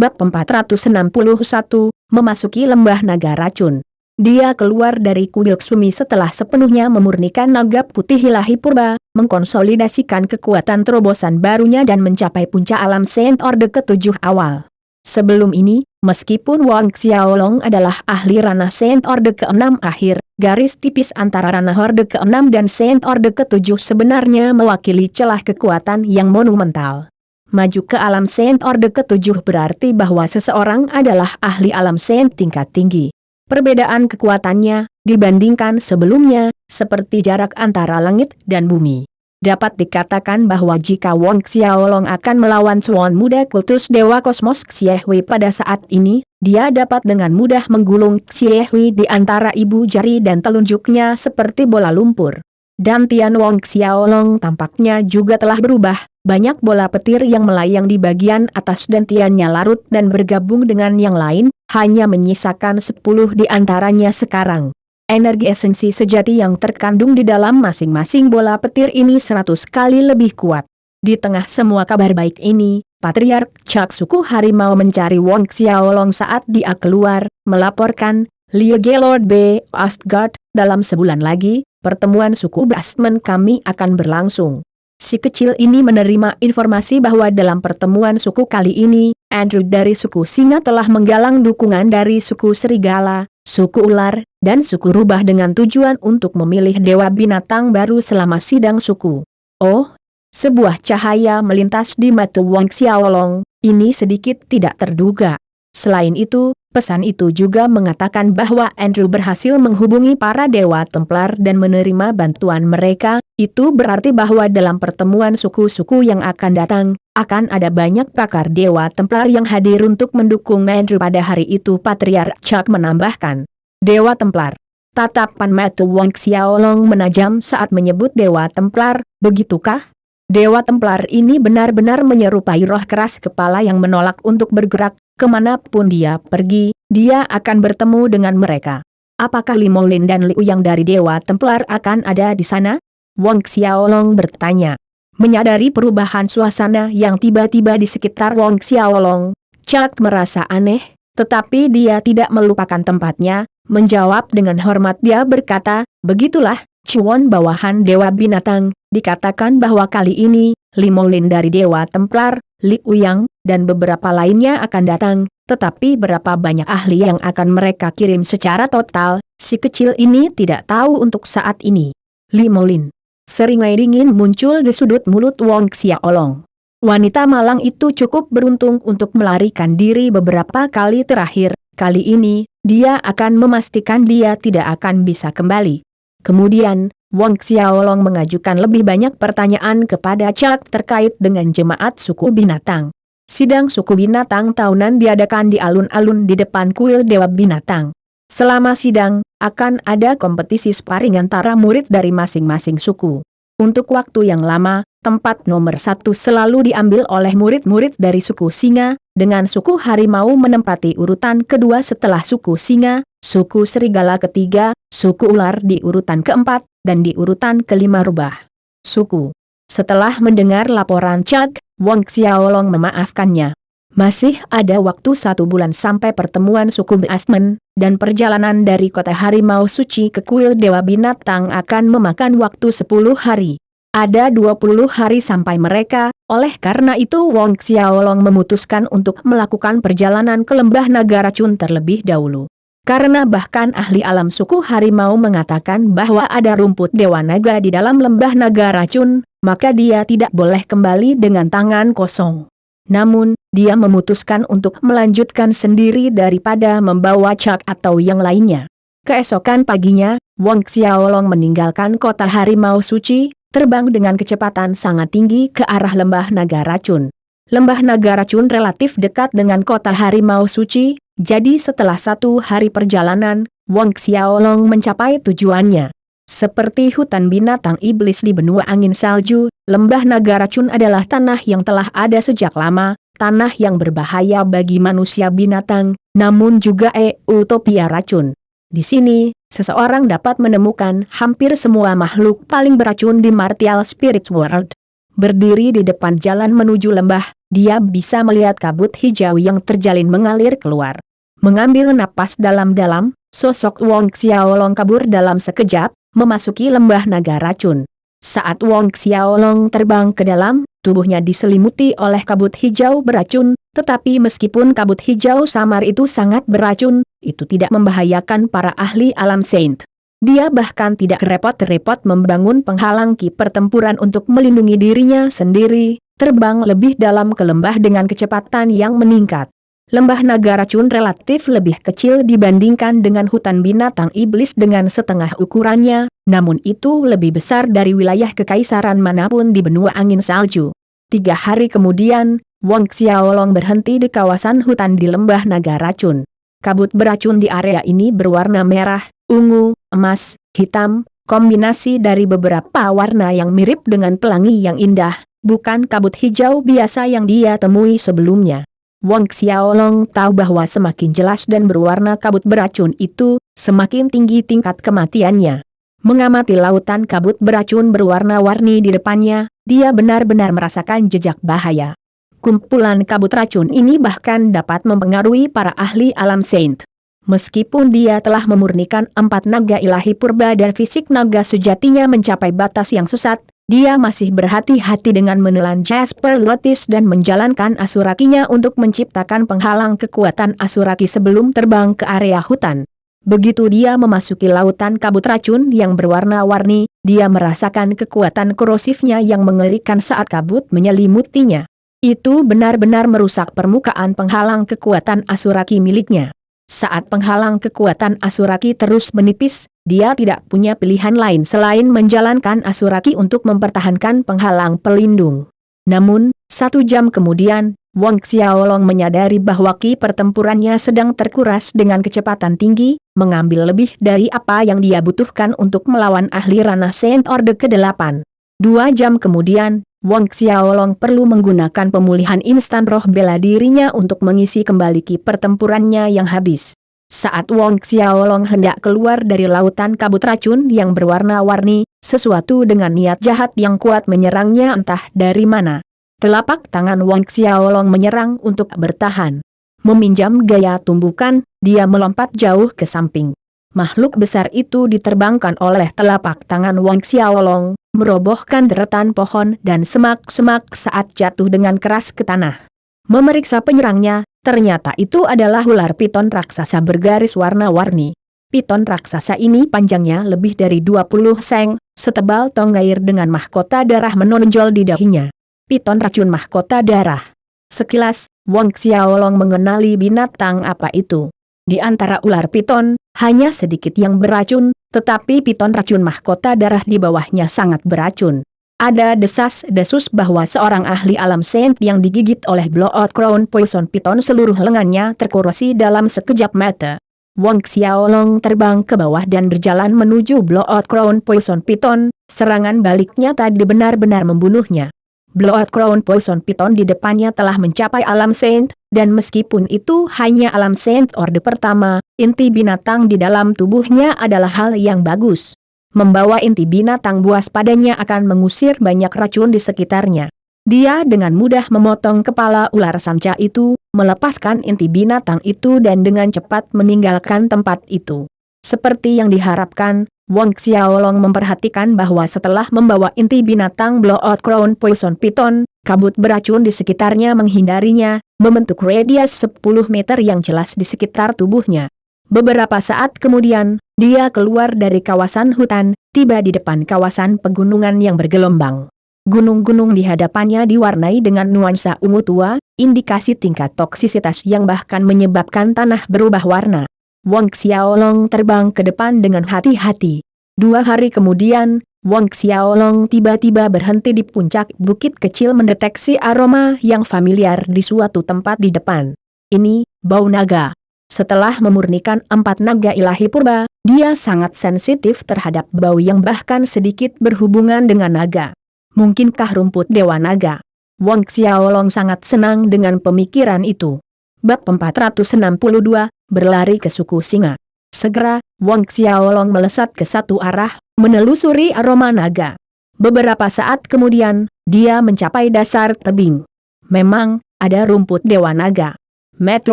Bab 461, memasuki lembah naga racun. Dia keluar dari kuil Ksumi setelah sepenuhnya memurnikan naga putih ilahi purba, mengkonsolidasikan kekuatan terobosan barunya dan mencapai puncak alam Saint Orde ke-7 awal. Sebelum ini, meskipun Wang Xiaolong adalah ahli ranah Saint Orde ke-6 akhir, garis tipis antara ranah Orde ke-6 dan Saint Orde ke-7 sebenarnya mewakili celah kekuatan yang monumental. Maju ke alam Saint Orde ke-7 berarti bahwa seseorang adalah ahli alam Saint tingkat tinggi. Perbedaan kekuatannya, dibandingkan sebelumnya, seperti jarak antara langit dan bumi. Dapat dikatakan bahwa jika Wang Xiaolong akan melawan Swan muda kultus Dewa Kosmos Xie Hui pada saat ini, dia dapat dengan mudah menggulung Xie Hui di antara ibu jari dan telunjuknya seperti bola lumpur. Dan Tian Wang Xiaolong tampaknya juga telah berubah. Banyak bola petir yang melayang di bagian atas dan tiannya larut dan bergabung dengan yang lain, hanya menyisakan 10 di antaranya sekarang. Energi esensi sejati yang terkandung di dalam masing-masing bola petir ini 100 kali lebih kuat. Di tengah semua kabar baik ini, Patriark Chak suku harimau mencari Wang Xiaolong saat dia keluar, melaporkan, Liege Lord B. Astgard, dalam sebulan lagi, pertemuan suku Basman kami akan berlangsung. Si kecil ini menerima informasi bahwa dalam pertemuan suku kali ini, Andrew dari suku Singa telah menggalang dukungan dari suku Serigala, suku Ular, dan suku Rubah dengan tujuan untuk memilih dewa binatang baru selama sidang suku. Oh, sebuah cahaya melintas di mata Wang Xiaolong, ini sedikit tidak terduga. Selain itu, pesan itu juga mengatakan bahwa Andrew berhasil menghubungi para dewa Templar dan menerima bantuan mereka. Itu berarti bahwa dalam pertemuan suku-suku yang akan datang, akan ada banyak pakar dewa Templar yang hadir untuk mendukung Andrew pada hari itu. Patriark Chak menambahkan, Dewa Templar. Tatapan mata Wang Xiaolong menajam saat menyebut Dewa Templar, begitukah? Dewa Templar ini benar-benar menyerupai roh keras kepala yang menolak untuk bergerak. Kemanapun dia pergi, dia akan bertemu dengan mereka. Apakah Li Moulin dan Liu Yang dari Dewa Templar akan ada di sana? Wang Xiaolong bertanya. Menyadari perubahan suasana yang tiba-tiba di sekitar Wang Xiaolong, Chak merasa aneh, tetapi dia tidak melupakan tempatnya. Menjawab dengan hormat dia berkata, begitulah, Chuan bawahan Dewa Binatang, dikatakan bahwa kali ini, Li Moulin dari Dewa Templar, Liu Yang, dan beberapa lainnya akan datang, tetapi berapa banyak ahli yang akan mereka kirim secara total, si kecil ini tidak tahu untuk saat ini. Li Moulin. Seringai dingin muncul di sudut mulut Wang Xiaolong. Wanita malang itu cukup beruntung untuk melarikan diri beberapa kali terakhir, kali ini, dia akan memastikan dia tidak akan bisa kembali. Kemudian, Wang Xiaolong mengajukan lebih banyak pertanyaan kepada Chak terkait dengan jemaat suku binatang. Sidang suku binatang tahunan diadakan di alun-alun di depan kuil Dewa Binatang. Selama sidang, akan ada kompetisi sparring antara murid dari masing-masing suku. Untuk waktu yang lama, tempat nomor 1 selalu diambil oleh murid-murid dari suku Singa, dengan suku Harimau menempati urutan kedua setelah suku Singa, suku Serigala ketiga, suku Ular di urutan keempat, dan di urutan kelima Rubah suku. Setelah mendengar laporan Chak, Wang Xiaolong memaafkannya. Masih ada waktu 1 bulan sampai pertemuan suku Basman, dan perjalanan dari kota Harimau Suci ke kuil Dewa Binatang akan memakan waktu 10 hari. Ada 20 hari sampai mereka, oleh karena itu Wang Xiaolong memutuskan untuk melakukan perjalanan ke lembah naga racun terlebih dahulu. Karena bahkan ahli alam suku Harimau mengatakan bahwa ada rumput Dewa Naga di dalam lembah naga racun, maka dia tidak boleh kembali dengan tangan kosong. Namun, dia memutuskan untuk melanjutkan sendiri daripada membawa Chak atau yang lainnya. Keesokan paginya, Wang Xiaolong meninggalkan kota Harimau Suci, terbang dengan kecepatan sangat tinggi ke arah lembah naga racun. Lembah naga racun relatif dekat dengan kota Harimau Suci, jadi setelah 1 hari perjalanan, Wang Xiaolong mencapai tujuannya. Seperti hutan binatang iblis di benua angin salju, lembah naga racun adalah tanah yang telah ada sejak lama, tanah yang berbahaya bagi manusia binatang, namun juga utopia racun. Di sini, seseorang dapat menemukan hampir semua makhluk paling beracun di Martial Spirit World. Berdiri di depan jalan menuju lembah, dia bisa melihat kabut hijau yang terjalin mengalir keluar. Mengambil napas dalam-dalam, sosok Wong Xiaolong kabur dalam sekejap, memasuki lembah naga racun. Saat Wong Xiaolong terbang ke dalam, tubuhnya diselimuti oleh kabut hijau beracun, tetapi meskipun kabut hijau samar itu sangat beracun, itu tidak membahayakan para ahli alam Saint. Dia bahkan tidak repot-repot membangun penghalang ki pertempuran untuk melindungi dirinya sendiri, terbang lebih dalam ke lembah dengan kecepatan yang meningkat. Lembah naga racun relatif lebih kecil dibandingkan dengan hutan binatang iblis dengan setengah ukurannya, namun itu lebih besar dari wilayah kekaisaran manapun di benua angin salju. 3 hari kemudian, Wong Xiaolong berhenti di kawasan hutan di lembah naga racun. Kabut beracun di area ini berwarna merah, ungu, emas, hitam, kombinasi dari beberapa warna yang mirip dengan pelangi yang indah, bukan kabut hijau biasa yang dia temui sebelumnya. Wong Xiaolong tahu bahwa semakin jelas dan berwarna kabut beracun itu, semakin tinggi tingkat kematiannya. Mengamati lautan kabut beracun berwarna-warni di depannya, dia benar-benar merasakan jejak bahaya. Kumpulan kabut racun ini bahkan dapat mempengaruhi para ahli alam Saint. Meskipun dia telah memurnikan 4 naga ilahi purba dan fisik naga sejatinya mencapai batas yang sesat, dia masih berhati-hati dengan menelan Jasper Lotus dan menjalankan asurakinya untuk menciptakan penghalang kekuatan asuraki sebelum terbang ke area hutan. Begitu dia memasuki lautan kabut racun yang berwarna-warni, dia merasakan kekuatan korosifnya yang mengerikan saat kabut menyelimutinya. Itu benar-benar merusak permukaan penghalang kekuatan asuraki miliknya. Saat penghalang kekuatan asuraki terus menipis, dia tidak punya pilihan lain selain menjalankan asuraki untuk mempertahankan penghalang pelindung. Namun, 1 jam kemudian, Wong Xiaolong menyadari bahwa ki pertempurannya sedang terkuras dengan kecepatan tinggi, mengambil lebih dari apa yang dia butuhkan untuk melawan ahli ranah Saint Orde ke-8. 2 jam kemudian, Wong Xiaolong perlu menggunakan pemulihan instan roh bela dirinya untuk mengisi kembali ki pertempurannya yang habis. Saat Wong Xiaolong hendak keluar dari lautan kabut racun yang berwarna-warni, sesuatu dengan niat jahat yang kuat menyerangnya entah dari mana. Telapak tangan Wong Xiaolong menyerang untuk bertahan. Meminjam gaya tumbukan, dia melompat jauh ke samping. Makhluk besar itu diterbangkan oleh telapak tangan Wong Xiaolong, merobohkan deretan pohon dan semak-semak saat jatuh dengan keras ke tanah. Memeriksa penyerangnya, ternyata itu adalah ular piton raksasa bergaris warna-warni. Piton raksasa ini panjangnya lebih dari 20 seng, setebal tong air dengan mahkota darah menonjol di dahinya. Piton racun mahkota darah. Sekilas, Wong Xiaolong mengenali binatang apa itu. Di antara ular piton, hanya sedikit yang beracun, tetapi piton racun mahkota darah di bawahnya sangat beracun. Ada desas-desus bahwa seorang ahli alam Saint yang digigit oleh Blood Crown Poison Piton seluruh lengannya terkorosi dalam sekejap mata. Wong Xiaolong terbang ke bawah dan berjalan menuju Blood Crown Poison Piton, serangan baliknya tadi benar-benar membunuhnya. Blood Crown Poison Piton di depannya telah mencapai alam Saint, dan meskipun itu hanya alam Saint Orde pertama, inti binatang di dalam tubuhnya adalah hal yang bagus. Membawa inti binatang buas padanya akan mengusir banyak racun di sekitarnya. Dia dengan mudah memotong kepala ular sanca itu, melepaskan inti binatang itu dan dengan cepat meninggalkan tempat itu. Seperti yang diharapkan, Wong Xiaolong memperhatikan bahwa setelah membawa inti binatang Blood Crown Poison Piton, kabut beracun di sekitarnya menghindarinya, membentuk radius 10 meter yang jelas di sekitar tubuhnya. Beberapa saat kemudian, dia keluar dari kawasan hutan, tiba di depan kawasan pegunungan yang bergelombang. Gunung-gunung di hadapannya diwarnai dengan nuansa ungu tua, indikasi tingkat toksisitas yang bahkan menyebabkan tanah berubah warna. Wong Xiaolong terbang ke depan dengan hati-hati. 2 hari kemudian, Wong Xiaolong tiba-tiba berhenti di puncak bukit kecil mendeteksi aroma yang familiar di suatu tempat di depan. Ini, bau naga. Setelah memurnikan 4 naga ilahi purba, dia sangat sensitif terhadap bau yang bahkan sedikit berhubungan dengan naga. Mungkinkah rumput dewa naga? Wong Xiaolong sangat senang dengan pemikiran itu. Bab 462, berlari ke suku singa. Segera, Wong Xiaolong melesat ke satu arah, menelusuri aroma naga. Beberapa saat kemudian, dia mencapai dasar tebing. Memang, ada rumput Dewa Naga. Mata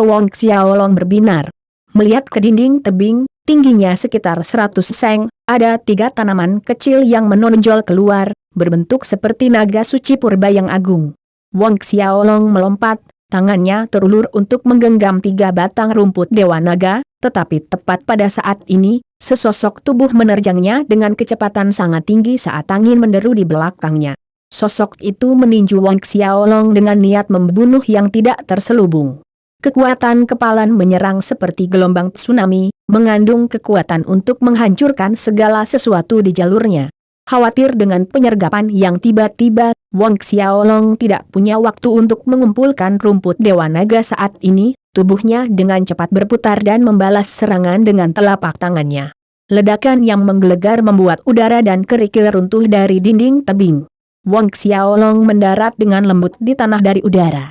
Wong Xiaolong berbinar. Melihat ke dinding tebing, tingginya sekitar 100 seng, ada 3 tanaman kecil yang menonjol keluar, berbentuk seperti naga suci purba yang agung. Wong Xiaolong melompat, tangannya terulur untuk menggenggam 3 batang rumput Dewa Naga, tetapi tepat pada saat ini, sesosok tubuh menerjangnya dengan kecepatan sangat tinggi saat angin menderu di belakangnya. Sosok itu meninju Wong Xiaolong dengan niat membunuh yang tidak terselubung. Kekuatan kepalan menyerang seperti gelombang tsunami, mengandung kekuatan untuk menghancurkan segala sesuatu di jalurnya. Khawatir dengan penyergapan yang tiba-tiba, Wong Xiaolong tidak punya waktu untuk mengumpulkan rumput Dewa Naga saat ini, tubuhnya dengan cepat berputar dan membalas serangan dengan telapak tangannya. Ledakan yang menggelegar membuat udara dan kerikil runtuh dari dinding tebing. Wong Xiaolong mendarat dengan lembut di tanah dari udara.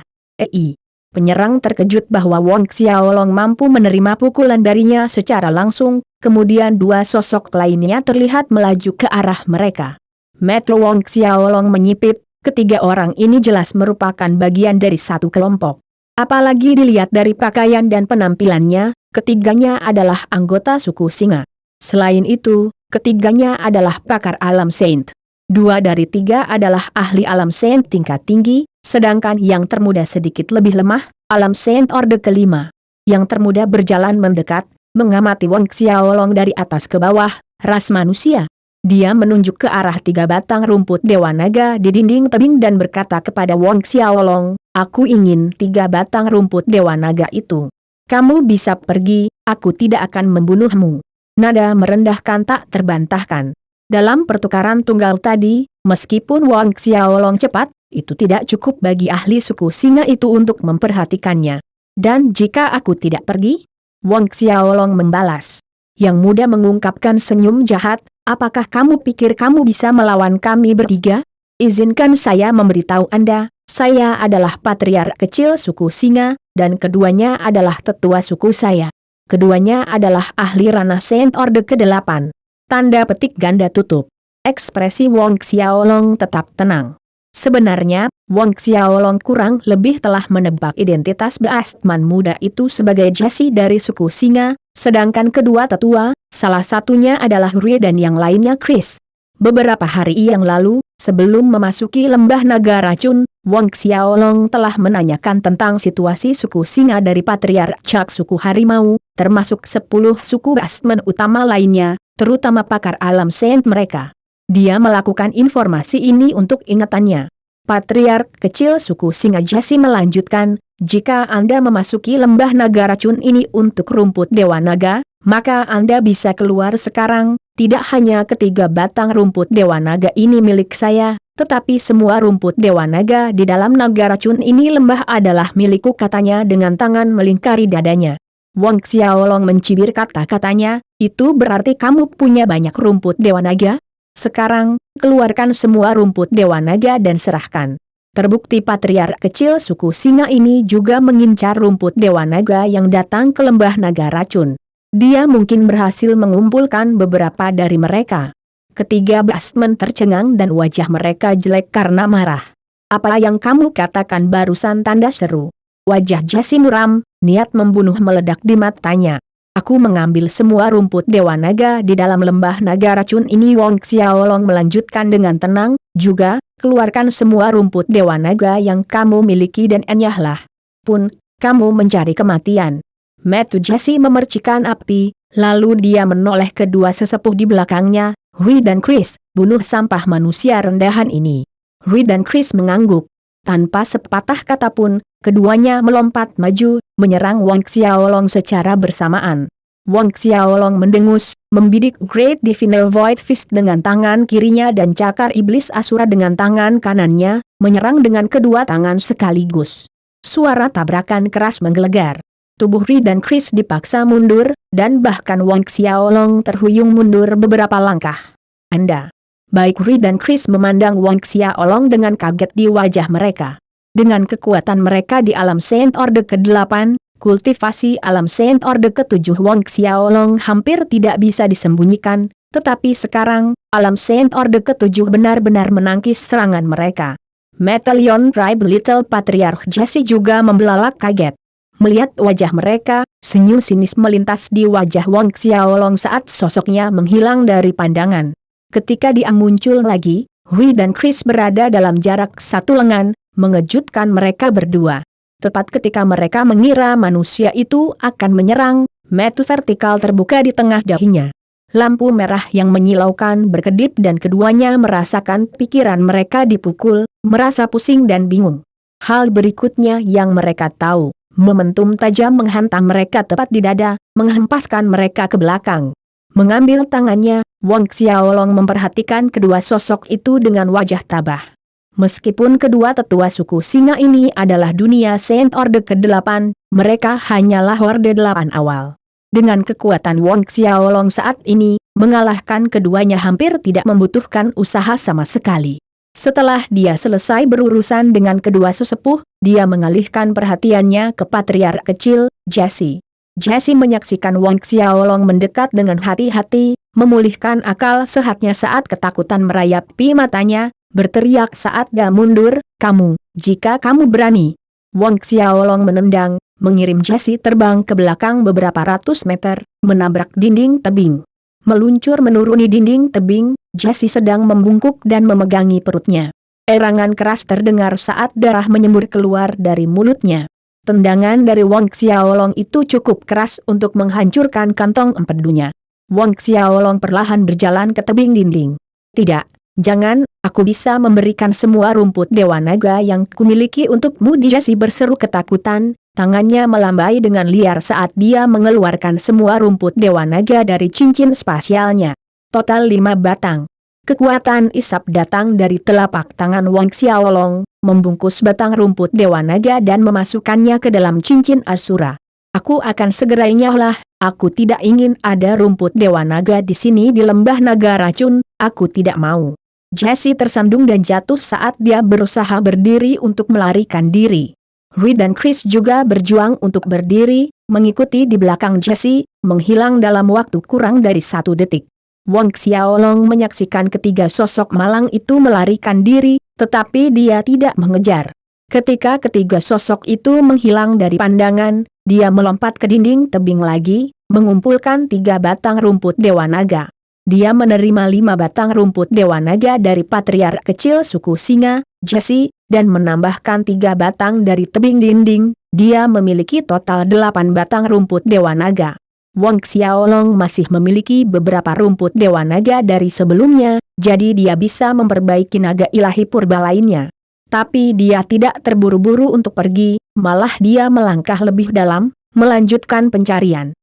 Penyerang terkejut bahwa Wong Xiaolong mampu menerima pukulan darinya secara langsung, kemudian 2 sosok lainnya terlihat melaju ke arah mereka. Mata Wong Xiaolong menyipit, ketiga orang ini jelas merupakan bagian dari satu kelompok. Apalagi dilihat dari pakaian dan penampilannya, ketiganya adalah anggota suku Singa. Selain itu, ketiganya adalah pakar alam Saint. 2 dari 3 adalah ahli alam Saint tingkat tinggi, sedangkan yang termuda sedikit lebih lemah, alam Saint Orde kelima. Yang termuda berjalan mendekat, mengamati Wong Xiaolong dari atas ke bawah, ras manusia. Dia menunjuk ke arah 3 batang rumput Dewa Naga di dinding tebing dan berkata kepada Wong Xiaolong, "Aku ingin 3 batang rumput Dewa Naga itu. Kamu bisa pergi, aku tidak akan membunuhmu." Nada merendahkan tak terbantahkan. Dalam pertukaran tunggal tadi, meskipun Wong Xiaolong cepat, itu tidak cukup bagi ahli suku Singa itu untuk memperhatikannya. "Dan jika aku tidak pergi?" Wong Xiaolong membalas. Yang muda mengungkapkan senyum jahat, "Apakah kamu pikir kamu bisa melawan kami bertiga? Izinkan saya memberitahu Anda, saya adalah patriark kecil suku Singa, dan keduanya adalah tetua suku saya. Keduanya adalah ahli ranah Saint Orde ke-8. Tanda petik ganda tutup. Ekspresi Wong Xiaolong tetap tenang. Sebenarnya, Wong Xiaolong kurang lebih telah menebak identitas Beastman muda itu sebagai Jasi dari suku Singa, sedangkan kedua tetua, salah satunya adalah Rie dan yang lainnya Chris. Beberapa hari yang lalu, sebelum memasuki lembah naga racun, Wong Xiaolong telah menanyakan tentang situasi suku Singa dari Patriark Chak suku Harimau, termasuk 10 suku Beastman utama lainnya, terutama pakar alam Saint mereka. Dia melakukan informasi ini untuk ingatannya. Patriark kecil suku Singa Jasi melanjutkan, "Jika Anda memasuki lembah naga racun ini untuk rumput Dewa Naga, maka Anda bisa keluar sekarang. Tidak hanya ketiga batang rumput Dewa Naga ini milik saya, tetapi semua rumput Dewa Naga di dalam naga racun ini lembah adalah milikku," katanya dengan tangan melingkari dadanya. Wong Xiaolong mencibir kata-katanya, "Itu berarti kamu punya banyak rumput Dewa Naga? Sekarang, keluarkan semua rumput Dewa Naga dan serahkan." Terbukti patriark kecil suku Singa ini juga mengincar rumput Dewa Naga yang datang ke lembah naga racun. Dia mungkin berhasil mengumpulkan beberapa dari mereka. Ketiga Beastman tercengang dan wajah mereka jelek karena marah. "Apa yang kamu katakan barusan?" tanda seru. Wajah Jasi muram, niat membunuh meledak di matanya. "Aku mengambil semua rumput Dewa Naga di dalam lembah naga racun ini," Wong Xiaolong melanjutkan dengan tenang, "juga, keluarkan semua rumput Dewa Naga yang kamu miliki dan enyahlah pun, kamu mencari kematian." Mata Jasi memercikan api, lalu dia menoleh kedua sesepuh di belakangnya, "Rie dan Chris, bunuh sampah manusia rendahan ini." Rie dan Chris mengangguk. Tanpa sepatah kata pun, keduanya melompat maju, menyerang Wong Xiaolong secara bersamaan. Wong Xiaolong mendengus, membidik Great Diviner Void Fist dengan tangan kirinya dan cakar iblis Asura dengan tangan kanannya, menyerang dengan kedua tangan sekaligus. Suara tabrakan keras menggelegar. Tubuh Rie dan Chris dipaksa mundur, dan bahkan Wong Xiaolong terhuyung mundur beberapa langkah. "Anda..." Baik Rie dan Chris memandang Wong Xiaolong dengan kaget di wajah mereka. Dengan kekuatan mereka di alam Saint Orde ke-8, kultivasi alam Saint Orde ke-7 Wong Xiaolong hampir tidak bisa disembunyikan, tetapi sekarang, alam Saint Orde ke-7 benar-benar menangkis serangan mereka. Metalion Tribe Little Patriarch Jesse juga membelalak kaget. Melihat wajah mereka, senyum sinis melintas di wajah Wang Xiaolong saat sosoknya menghilang dari pandangan. Ketika dia muncul lagi, Hui dan Chris berada dalam jarak satu lengan, mengejutkan mereka berdua. Tepat ketika mereka mengira manusia itu akan menyerang, mata vertikal terbuka di tengah dahinya. Lampu merah yang menyilaukan berkedip dan keduanya merasakan pikiran mereka dipukul, merasa pusing dan bingung. Hal berikutnya yang mereka tahu, momentum tajam menghantam mereka tepat di dada, menghempaskan mereka ke belakang. Mengambil tangannya, Wang Xiaolong memperhatikan kedua sosok itu dengan wajah tabah. Meskipun kedua tetua suku Singa ini adalah dunia Saint Orde ke-8, mereka hanyalah Horde 8 awal. Dengan kekuatan Wang Xiaolong saat ini, mengalahkan keduanya hampir tidak membutuhkan usaha sama sekali. Setelah dia selesai berurusan dengan kedua sesepuh, dia mengalihkan perhatiannya ke patriark kecil, Jesse. Jesse menyaksikan Wang Xiaolong mendekat dengan hati-hati, memulihkan akal sehatnya saat ketakutan merayapi matanya, berteriak saat dia mundur, "Kamu, jika kamu berani." Wang Xiaolong menendang, mengirim Jesse terbang ke belakang beberapa ratus meter, menabrak dinding tebing. Meluncur menuruni dinding tebing, Jesse sedang membungkuk dan memegangi perutnya. Erangan keras terdengar saat darah menyembur keluar dari mulutnya. Tendangan dari Wang Xiaolong itu cukup keras untuk menghancurkan kantong empedunya. Wang Xiaolong perlahan berjalan ke tebing dinding. "Tidak, jangan, aku bisa memberikan semua rumput Dewa Naga yang kumiliki untukmu." Jesse berseru ketakutan, tangannya melambai dengan liar saat dia mengeluarkan semua rumput Dewa Naga dari cincin spasialnya. Total 5 batang. Kekuatan isap datang dari telapak tangan Wang Xiaolong, membungkus batang rumput Dewa Naga dan memasukkannya ke dalam cincin Asura. "Aku akan segera nyahlah, aku tidak ingin ada rumput Dewa Naga di sini di lembah naga racun, aku tidak mau." Jesse tersandung dan jatuh saat dia berusaha berdiri untuk melarikan diri. Hui dan Chris juga berjuang untuk berdiri, mengikuti di belakang Jesse, menghilang dalam waktu kurang dari 1 detik. Wang Xiaolong menyaksikan ketiga sosok malang itu melarikan diri, tetapi dia tidak mengejar. Ketika ketiga sosok itu menghilang dari pandangan, dia melompat ke dinding tebing lagi, mengumpulkan 3 batang rumput Dewa Naga. Dia menerima 5 batang rumput Dewa Naga dari patriark kecil suku Singa, Jesse, dan menambahkan 3 batang dari tebing dinding, dia memiliki total 8 batang rumput Dewa Naga. Wang Xiaolong masih memiliki beberapa rumput Dewa Naga dari sebelumnya, jadi dia bisa memperbaiki naga ilahi purba lainnya. Tapi dia tidak terburu-buru untuk pergi, malah dia melangkah lebih dalam, melanjutkan pencarian.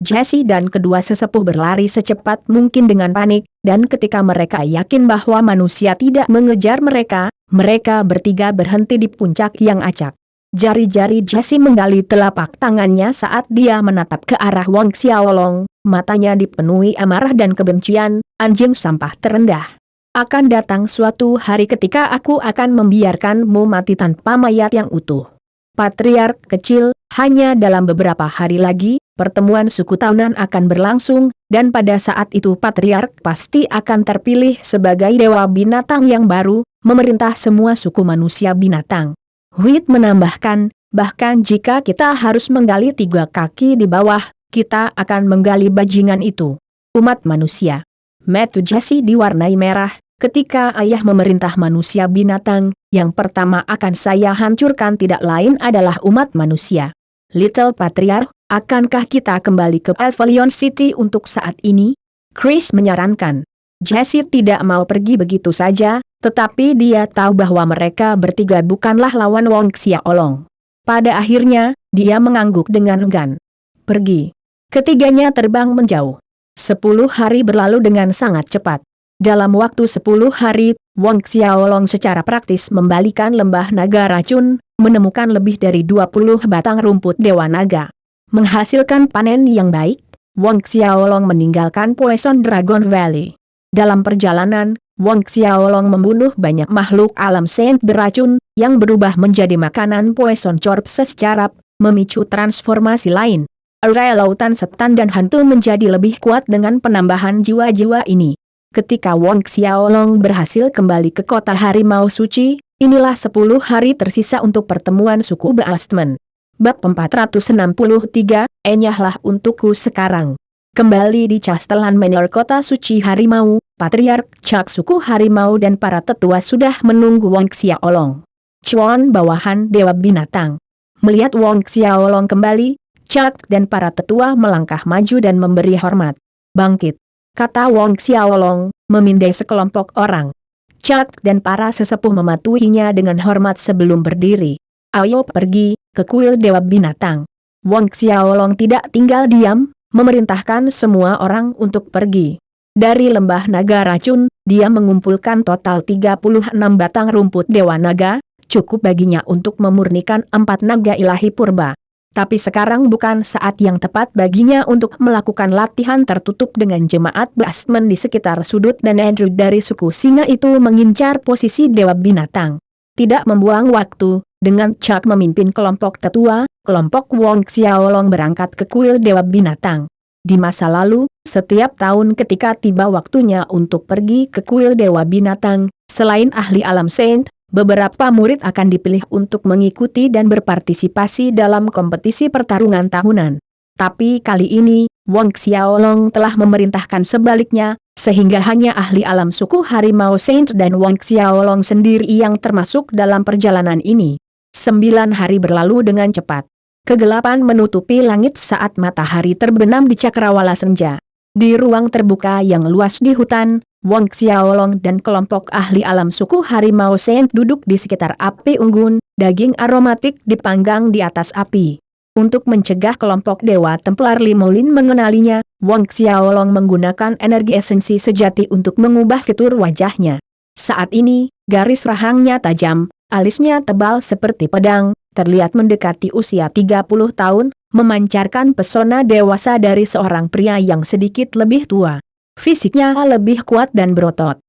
Jesse dan kedua sesepuh berlari secepat mungkin dengan panik, dan ketika mereka yakin bahwa manusia tidak mengejar mereka, mereka bertiga berhenti di puncak yang acak. Jari-jari Jesse menggali telapak tangannya saat dia menatap ke arah Wang Xiaolong, matanya dipenuhi amarah dan kebencian, "Anjing sampah terendah. Akan datang suatu hari ketika aku akan membiarkanmu mati tanpa mayat yang utuh." Patriark kecil, hanya dalam beberapa hari lagi, pertemuan suku tahunan akan berlangsung, dan pada saat itu Patriark pasti akan terpilih sebagai dewa binatang yang baru, memerintah semua suku manusia binatang. Hui menambahkan, bahkan jika kita harus menggali 3 kaki di bawah, kita akan menggali bajingan itu. Umat manusia. Mata Jesse diwarnai merah, ketika ayah memerintah manusia binatang, yang pertama akan saya hancurkan tidak lain adalah umat manusia. Little Patriarch, akankah kita kembali ke Avalon City untuk saat ini? Chris menyarankan. Jesse tidak mau pergi begitu saja, tetapi dia tahu bahwa mereka bertiga bukanlah lawan Wang Xiaolong. Pada akhirnya, dia mengangguk dengan enggan. Pergi. Ketiganya terbang menjauh. 10 hari berlalu dengan sangat cepat. Dalam waktu 10 hari, Wang Xiaolong secara praktis membalikan lembah naga racun, menemukan lebih dari 20 batang rumput Dewa Naga. Menghasilkan panen yang baik, Wang Xiaolong meninggalkan Poison Dragon Valley. Dalam perjalanan, Wang Xiaolong membunuh banyak makhluk alam saint beracun, yang berubah menjadi makanan Poison Corpse secara memicu transformasi lain. Area lautan setan dan hantu menjadi lebih kuat dengan penambahan jiwa-jiwa ini. Ketika Wang Xiaolong berhasil kembali ke kota harimau suci, inilah 10 hari tersisa untuk pertemuan suku Beastmen. Bab 463, enyahlah untukku sekarang. Kembali di Castellan Manor kota suci harimau, Patriark Chak suku harimau dan para tetua sudah menunggu Wang Xiaolong. Chuan bawahan Dewa Binatang. Melihat Wang Xiaolong kembali, Chak dan para tetua melangkah maju dan memberi hormat. Bangkit, kata Wang Xiaolong, memindai sekelompok orang. Chak dan para sesepuh mematuhinya dengan hormat sebelum berdiri. Ayo pergi ke kuil Dewa Binatang. Wang Xiaolong tidak tinggal diam, memerintahkan semua orang untuk pergi. Dari lembah naga racun, dia mengumpulkan total 36 batang rumput Dewa Naga, cukup baginya untuk memurnikan 4 naga ilahi purba. Tapi sekarang bukan saat yang tepat baginya untuk melakukan latihan tertutup dengan jemaat Beastmen di sekitar sudut dan Andrew dari suku singa itu mengincar posisi Dewa Binatang. Tidak membuang waktu, dengan Chak memimpin kelompok tetua, kelompok Wang Xiaolong berangkat ke kuil Dewa Binatang. Di masa lalu, setiap tahun ketika tiba waktunya untuk pergi ke kuil Dewa Binatang, selain ahli alam Saint, beberapa murid akan dipilih untuk mengikuti dan berpartisipasi dalam kompetisi pertarungan tahunan. Tapi kali ini, Wang Xiaolong telah memerintahkan sebaliknya, sehingga hanya ahli alam suku harimau Saint dan Wang Xiaolong sendiri yang termasuk dalam perjalanan ini. 9 hari berlalu dengan cepat. Kegelapan menutupi langit saat matahari terbenam di cakrawala senja. Di ruang terbuka yang luas di hutan, Wang Xiaolong dan kelompok ahli alam suku harimau Saint duduk di sekitar api unggun, daging aromatik dipanggang di atas api. Untuk mencegah kelompok Dewa Templar Limolin mengenalinya, Wang Xiaolong menggunakan energi esensi sejati untuk mengubah fitur wajahnya. Saat ini, garis rahangnya tajam, alisnya tebal seperti pedang, terlihat mendekati usia 30 tahun, memancarkan pesona dewasa dari seorang pria yang sedikit lebih tua. Fisiknya lebih kuat dan berotot.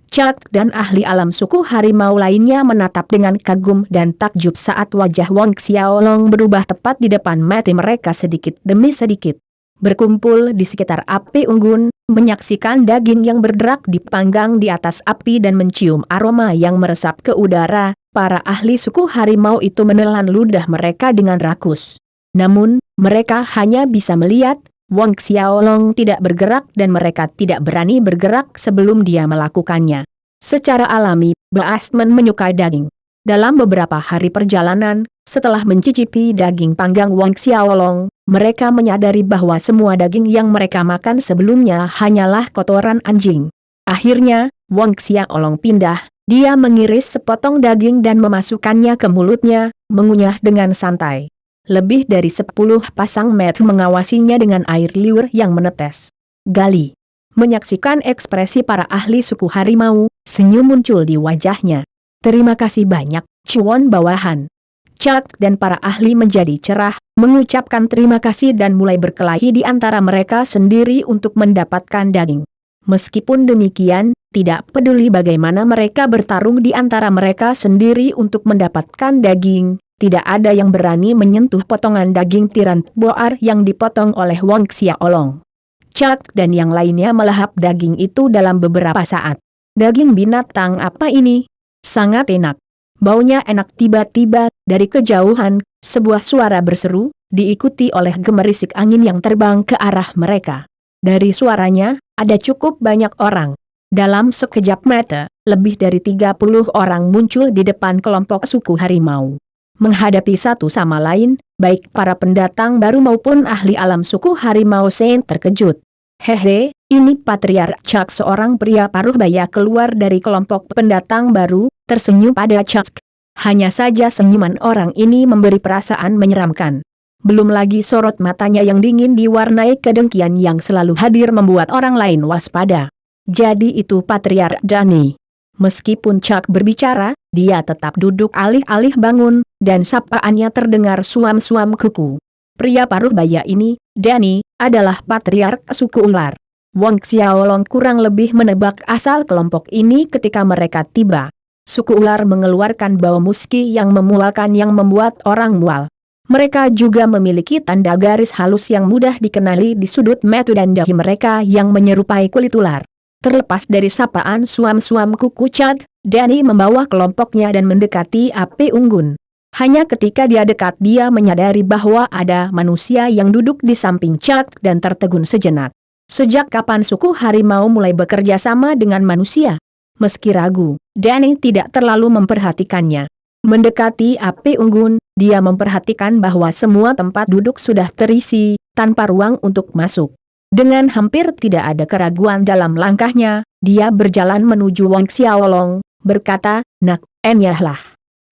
Chak dan ahli alam suku harimau lainnya menatap dengan kagum dan takjub saat wajah Wang Xiaolong berubah tepat di depan mata mereka sedikit demi sedikit. Berkumpul di sekitar api unggun, menyaksikan daging yang berderak dipanggang di atas api dan mencium aroma yang meresap ke udara, para ahli suku harimau itu menelan ludah mereka dengan rakus. Namun, mereka hanya bisa melihat, Wang Xiaolong tidak bergerak dan mereka tidak berani bergerak sebelum dia melakukannya. Secara alami, Beastmen menyukai daging. Dalam beberapa hari perjalanan, setelah mencicipi daging panggang Wang Xiaolong, mereka menyadari bahwa semua daging yang mereka makan sebelumnya hanyalah kotoran anjing. Akhirnya, Wang Xiaolong pindah, dia mengiris sepotong daging dan memasukkannya ke mulutnya, mengunyah dengan santai. Lebih dari 10 pasang mata mengawasinya dengan air liur yang menetes. Gali. Menyaksikan ekspresi para ahli suku harimau, senyum muncul di wajahnya. Terima kasih banyak, Chuan bawahan. Chak dan para ahli menjadi cerah, mengucapkan terima kasih dan mulai berkelahi di antara mereka sendiri untuk mendapatkan daging. Meskipun demikian, tidak peduli bagaimana mereka bertarung di antara mereka sendiri untuk mendapatkan daging, tidak ada yang berani menyentuh potongan daging tiran boar yang dipotong oleh Wang Xiaolong. Chak dan yang lainnya melahap daging itu dalam beberapa saat. Daging binatang apa ini? Sangat enak. Baunya enak. Tiba-tiba, dari kejauhan, sebuah suara berseru, diikuti oleh gemerisik angin yang terbang ke arah mereka. Dari suaranya, ada cukup banyak orang. Dalam sekejap mata, lebih dari 30 orang muncul di depan kelompok suku harimau. Menghadapi satu sama lain, baik para pendatang baru maupun ahli alam suku harimau Saint terkejut. Hehe, ini Patriark Chak, seorang pria paruh baya keluar dari kelompok pendatang baru, tersenyum pada Chak. Hanya saja senyuman orang ini memberi perasaan menyeramkan. Belum lagi sorot matanya yang dingin diwarnai kedengkian yang selalu hadir membuat orang lain waspada. Jadi itu Patriark Dani. Meskipun Chak berbicara, dia tetap duduk alih-alih bangun, dan sapaannya terdengar suam-suam kuku. Pria paruh baya ini, Dani, adalah Patriark suku ular. Wang Xiaolong kurang lebih menebak asal kelompok ini ketika mereka tiba. Suku ular mengeluarkan bau muski yang memualkan yang membuat orang mual. Mereka juga memiliki tanda garis halus yang mudah dikenali di sudut mata dan dahi mereka yang menyerupai kulit ular. Terlepas dari sapaan suam-suam kuku Chad, Danny membawa kelompoknya dan mendekati api unggun. Hanya ketika dia dekat dia menyadari bahwa ada manusia yang duduk di samping Chad dan tertegun sejenak. Sejak kapan suku harimau mulai bekerja sama dengan manusia? Meski ragu, Danny tidak terlalu memperhatikannya. Mendekati api unggun, dia memperhatikan bahwa semua tempat duduk sudah terisi, tanpa ruang untuk masuk. Dengan hampir tidak ada keraguan dalam langkahnya, dia berjalan menuju Wang Xiaolong, berkata, "Nak, enyahlah."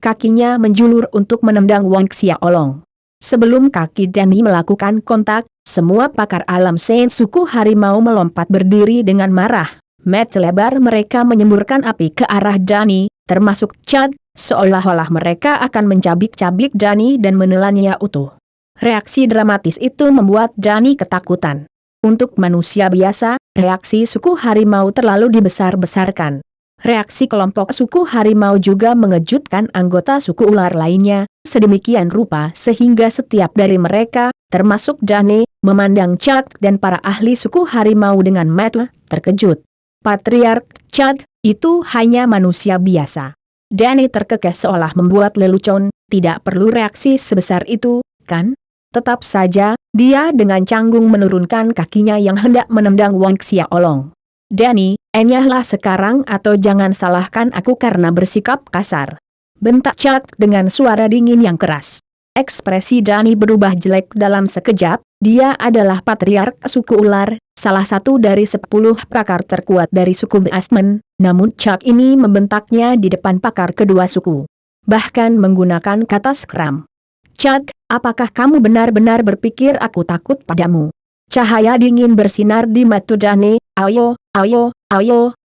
Kakinya menjulur untuk menendang Wang Xiaolong. Sebelum kaki Danny melakukan kontak, semua pakar alam sains suku harimau melompat berdiri dengan marah. Mata lebar mereka menyemburkan api ke arah Danny, termasuk Chad, seolah-olah mereka akan mencabik-cabik Danny dan menelannya utuh. Reaksi dramatis itu membuat Danny ketakutan. Untuk manusia biasa, reaksi suku harimau terlalu dibesar-besarkan. Reaksi kelompok suku harimau juga mengejutkan anggota suku ular lainnya, sedemikian rupa sehingga setiap dari mereka, termasuk Danny, memandang Chad dan para ahli suku harimau dengan mata terkejut. Patriark Chad, itu hanya manusia biasa. Danny terkekeh seolah membuat lelucon, tidak perlu reaksi sebesar itu, kan? Tetap saja, dia dengan canggung menurunkan kakinya yang hendak menendang Wang Xiaolong. "Danny, enyahlah sekarang atau jangan salahkan aku karena bersikap kasar," bentak Chad dengan suara dingin yang keras. Ekspresi Danny berubah jelek dalam sekejap. Dia adalah patriark suku ular, salah satu dari 10 pakar terkuat dari suku Beastmen, namun Chad ini membentaknya di depan pakar kedua suku. Bahkan menggunakan kata skram. "Chad, apakah kamu benar-benar berpikir aku takut padamu?" Cahaya dingin bersinar di mata Danny. Ayo,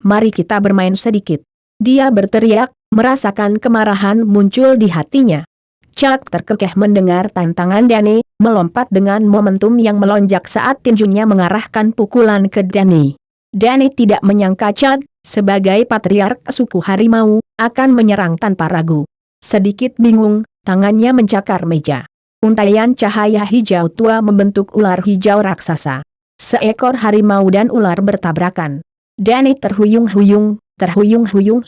mari kita bermain sedikit." Dia berteriak, merasakan kemarahan muncul di hatinya. Chad terkekeh mendengar tantangan Danny, melompat dengan momentum yang melonjak saat tinjunya mengarahkan pukulan ke Danny. Danny tidak menyangka Chad, sebagai patriark suku harimau, akan menyerang tanpa ragu. Sedikit bingung, tangannya mencakar meja. Untaian cahaya hijau tua membentuk ular hijau raksasa. Seekor harimau dan ular bertabrakan. Danny terhuyung-huyung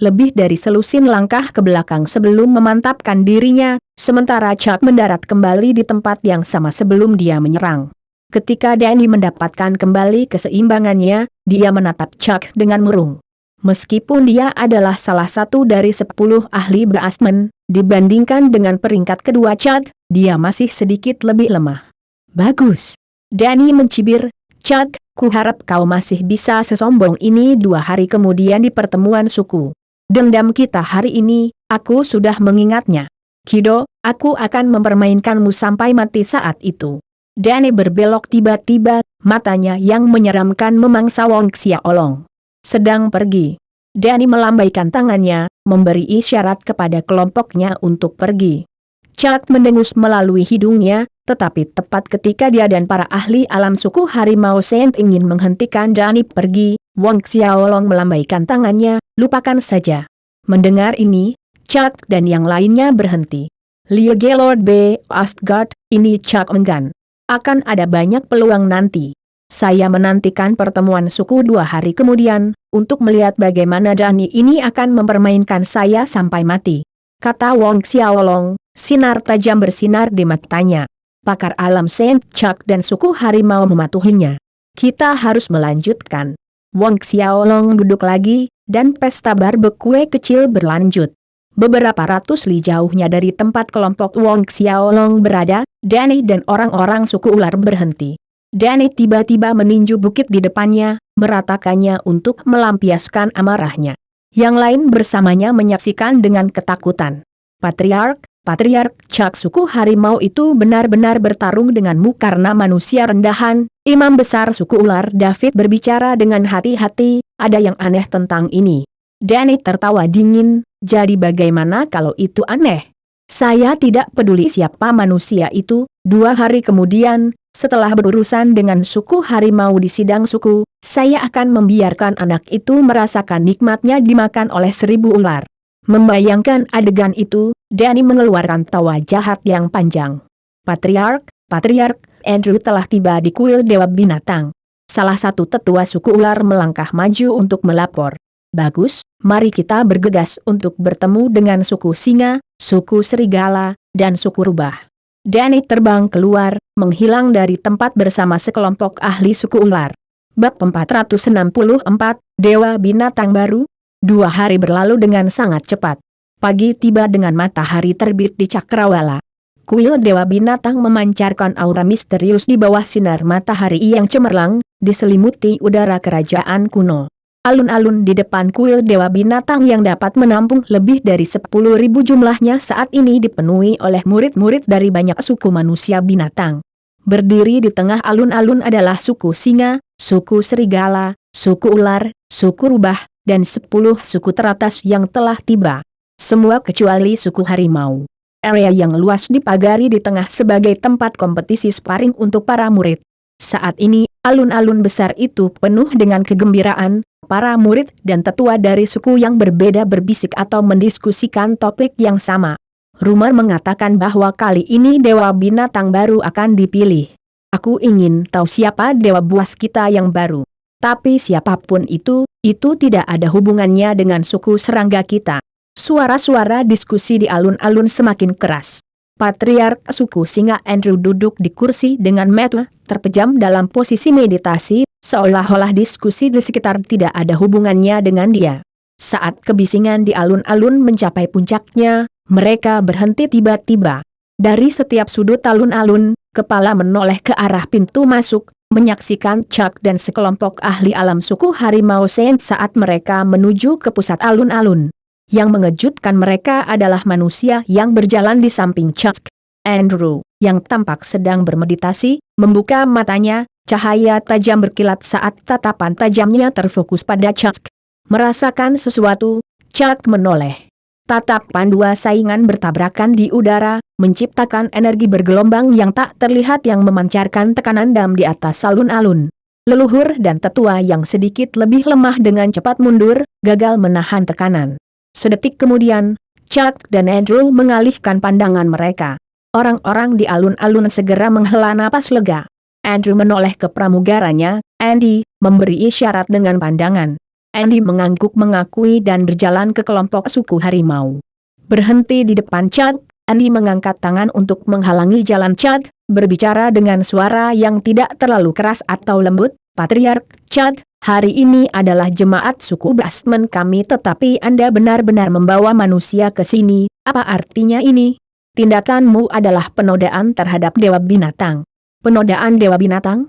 lebih dari selusin langkah ke belakang sebelum memantapkan dirinya, sementara Chad mendarat kembali di tempat yang sama sebelum dia menyerang. Ketika Danny mendapatkan kembali keseimbangannya, dia menatap Chad dengan murung. Meskipun dia adalah salah satu dari 10 ahli Beastmen, dibandingkan dengan peringkat kedua Chad, dia masih sedikit lebih lemah. "Bagus," Danny mencibir. "Chad, kuharap kau masih bisa sesombong ini 2 hari kemudian di pertemuan suku. Dendam kita hari ini, aku sudah mengingatnya. Kido, aku akan mempermainkanmu sampai mati saat itu." Danny berbelok tiba-tiba, matanya yang menyeramkan memangsa Wang Xiaolong. Sedang pergi. Danny melambaikan tangannya, memberi isyarat kepada kelompoknya untuk pergi. Chad mendengus melalui hidungnya, tetapi tepat ketika dia dan para ahli alam suku harimau Saint ingin menghentikan Danny pergi, Wang Xiaolong melambaikan tangannya, "Lupakan saja." Mendengar ini, Chad dan yang lainnya berhenti. "Liege Lord B. Astgard, ini Chad enggan. Akan ada banyak peluang nanti. Saya menantikan pertemuan suku 2 hari kemudian, untuk melihat bagaimana Danny ini akan mempermainkan saya sampai mati," kata Wang Xiaolong, sinar tajam bersinar di matanya. Pakar alam Saint Chad dan suku harimau mematuhinya. "Kita harus melanjutkan." Wang Xiaolong duduk lagi, dan pesta barbekue kecil berlanjut. Beberapa ratus li jauhnya dari tempat kelompok Wang Xiaolong berada, Danny dan orang-orang suku ular berhenti. Danny tiba-tiba meninju bukit di depannya, meratakannya untuk melampiaskan amarahnya. Yang lain bersamanya menyaksikan dengan ketakutan. Patriark Chad suku harimau itu benar-benar bertarung denganmu karena manusia rendahan." Imam besar suku ular David berbicara dengan hati-hati, "Ada yang aneh tentang ini." Danny tertawa dingin, "Jadi bagaimana kalau itu aneh? Saya tidak peduli siapa manusia itu." 2 hari kemudian, setelah berurusan dengan suku harimau di sidang suku, saya akan membiarkan anak itu merasakan nikmatnya dimakan oleh 1000 ular. Membayangkan adegan itu, Danny mengeluarkan tawa jahat yang panjang. Patriark, Andrew telah tiba di kuil Dewa Binatang." Salah satu tetua suku ular melangkah maju untuk melapor. Bagus, mari kita bergegas untuk bertemu dengan suku singa, suku serigala, dan suku rubah. Danny terbang keluar, menghilang dari tempat bersama sekelompok ahli suku ular. Bab 464, Dewa Binatang Baru. 2 hari berlalu dengan sangat cepat. Pagi tiba dengan matahari terbit di Cakrawala. Kuil Dewa Binatang memancarkan aura misterius di bawah sinar matahari yang cemerlang, diselimuti udara kerajaan kuno. Alun-alun di depan kuil Dewa Binatang yang dapat menampung lebih dari 10.000 jumlahnya saat ini dipenuhi oleh murid-murid dari banyak suku manusia binatang. Berdiri di tengah alun-alun adalah suku singa, suku serigala, suku ular, suku rubah, dan 10 suku teratas yang telah tiba. Semua kecuali suku harimau. Area yang luas dipagari di tengah sebagai tempat kompetisi sparring untuk para murid. Saat ini, alun-alun besar itu penuh dengan kegembiraan, para murid dan tetua dari suku yang berbeda berbisik atau mendiskusikan topik yang sama. Rumor mengatakan bahwa kali ini Dewa Binatang baru akan dipilih. Aku ingin tahu siapa Dewa Buas kita yang baru. Tapi siapapun itu tidak ada hubungannya dengan suku serangga kita. Suara-suara diskusi di alun-alun semakin keras. Patriark suku singa Andrew duduk di kursi dengan mata terpejam dalam posisi meditasi, seolah-olah diskusi di sekitar tidak ada hubungannya dengan dia. Saat kebisingan di alun-alun mencapai puncaknya, mereka berhenti tiba-tiba. Dari setiap sudut alun-alun, kepala menoleh ke arah pintu masuk, menyaksikan Chuck dan sekelompok ahli alam suku Harimau Saint saat mereka menuju ke pusat alun-alun. Yang mengejutkan mereka adalah manusia yang berjalan di samping Chuck. Andrew, yang tampak sedang bermeditasi, membuka matanya, cahaya tajam berkilat saat tatapan tajamnya terfokus pada Chuck. Merasakan sesuatu, Chuck menoleh. Tatapan dua saingan bertabrakan di udara, menciptakan energi bergelombang yang tak terlihat yang memancarkan tekanan dalam di atas alun-alun. Leluhur dan tetua yang sedikit lebih lemah dengan cepat mundur, gagal menahan tekanan. Sedetik kemudian, Chuck dan Andrew mengalihkan pandangan mereka. Orang-orang di alun-alun segera menghela napas lega. Andrew menoleh ke pramugaranya, Andy, memberi isyarat dengan pandangan. Andy mengangguk mengakui dan berjalan ke kelompok suku harimau. Berhenti di depan Chuck, Andy mengangkat tangan untuk menghalangi jalan Chuck, berbicara dengan suara yang tidak terlalu keras atau lembut. Patriark Chuck, hari ini adalah jemaat suku Basman kami tetapi Anda benar-benar membawa manusia ke sini, apa artinya ini? Tindakanmu adalah penodaan terhadap Dewa Binatang. Penodaan Dewa Binatang?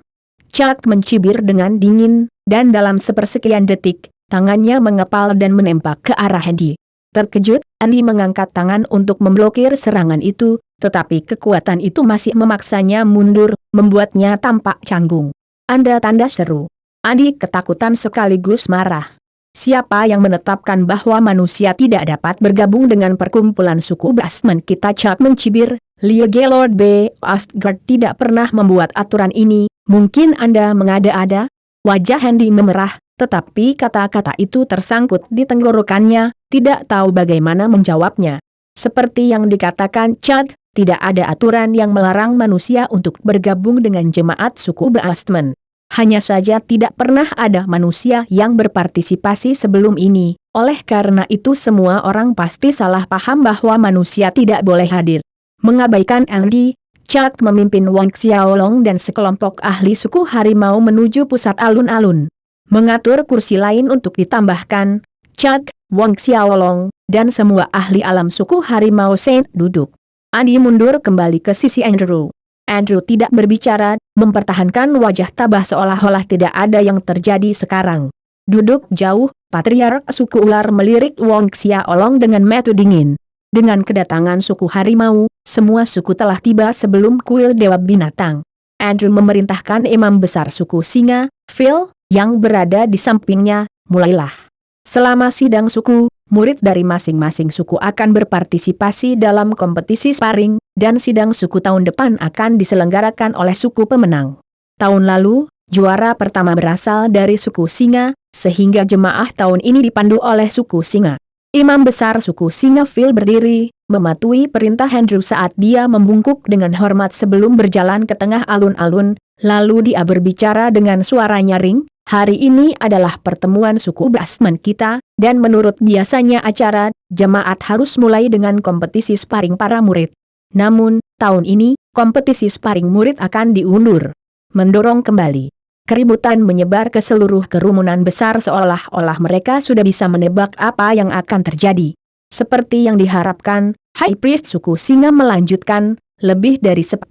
Chuck mencibir dengan dingin, dan dalam sepersekian detik, tangannya mengepal dan menembak ke arah Andy. Terkejut, Andy mengangkat tangan untuk memblokir serangan itu, tetapi kekuatan itu masih memaksanya mundur, membuatnya tampak canggung. Anda tanda seru. Andy ketakutan sekaligus marah. Siapa yang menetapkan bahwa manusia tidak dapat bergabung dengan perkumpulan suku Basman kita? Chuck mencibir. Liege Lord B. Astgard tidak pernah membuat aturan ini, mungkin Anda mengada-ada? Wajah Andy memerah, tetapi kata-kata itu tersangkut di tenggorokannya, tidak tahu bagaimana menjawabnya. Seperti yang dikatakan Chuck, tidak ada aturan yang melarang manusia untuk bergabung dengan jemaat suku Basman. Hanya saja tidak pernah ada manusia yang berpartisipasi sebelum ini, oleh karena itu semua orang pasti salah paham bahwa manusia tidak boleh hadir. Mengabaikan Andy, Chuck memimpin Wang Xiaolong dan sekelompok ahli suku harimau menuju pusat alun-alun. Mengatur kursi lain untuk ditambahkan, Chuck, Wang Xiaolong, dan semua ahli alam suku Harimau Saint duduk. Andy mundur kembali ke sisi Andrew. Andrew tidak berbicara, mempertahankan wajah tabah seolah-olah tidak ada yang terjadi sekarang. Duduk jauh, Patriark suku ular melirik Wang Xiaolong dengan mata dingin. Dengan kedatangan suku harimau, semua suku telah tiba sebelum kuil Dewa Binatang. Andrew memerintahkan imam besar suku singa, Phil, yang berada di sampingnya, mulailah. Selama sidang suku, murid dari masing-masing suku akan berpartisipasi dalam kompetisi sparring, dan sidang suku tahun depan akan diselenggarakan oleh suku pemenang. Tahun lalu, juara pertama berasal dari suku singa, sehingga jemaah tahun ini dipandu oleh suku singa. Imam besar suku singa Phil berdiri, mematuhi perintah Andrew saat dia membungkuk dengan hormat sebelum berjalan ke tengah alun-alun, Lalu dia berbicara dengan suara nyaring, hari ini adalah pertemuan suku Basman kita, dan menurut biasanya acara, jemaat harus mulai dengan kompetisi sparring para murid. Namun, tahun ini, kompetisi sparring murid akan diundur. Mendorong kembali. Keributan menyebar ke seluruh kerumunan besar seolah-olah mereka sudah bisa menebak apa yang akan terjadi. Seperti yang diharapkan, High Priest suku Singa melanjutkan, lebih dari 10.000